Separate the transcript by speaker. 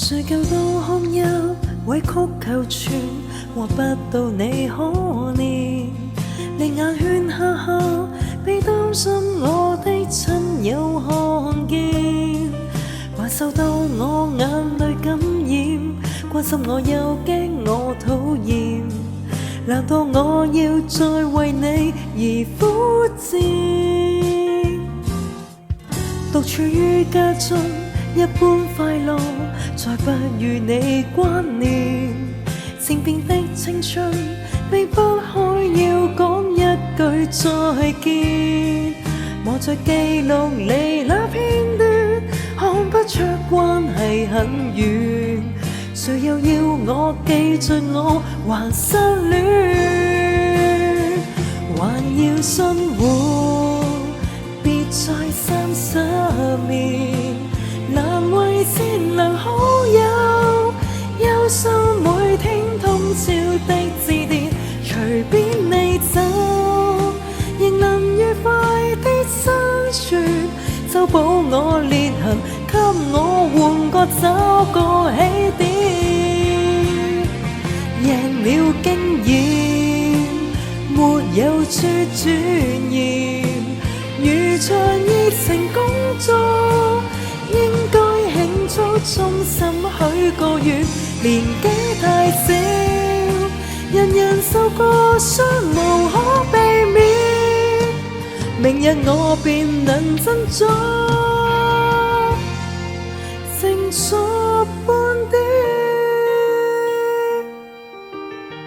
Speaker 1: 誰舊到哭泣，委曲求全，獲不到你可憐。離眼圈下下，被擔心我的親友看見，還受到我眼淚感染，關心我又驚我討厭。難道我要再為你而苦戰？獨處於家中，一般快樂，再不與你關聯。漸變的青春，避不開要講一句再見。望着記錄你那片段，看不出關係很遠。誰又要我記着我還失戀？還要生活，別再30年，難為善良好友，憂心每天通宵的致電，隨便你走，仍能愉快的生存，修補我裂痕，給我換個找個起點。贏了經驗，沒有處轉移，如場熱情工作，應該慶祝衷心許個願。年紀太小，人人受過傷無可避免，明日我便能振作。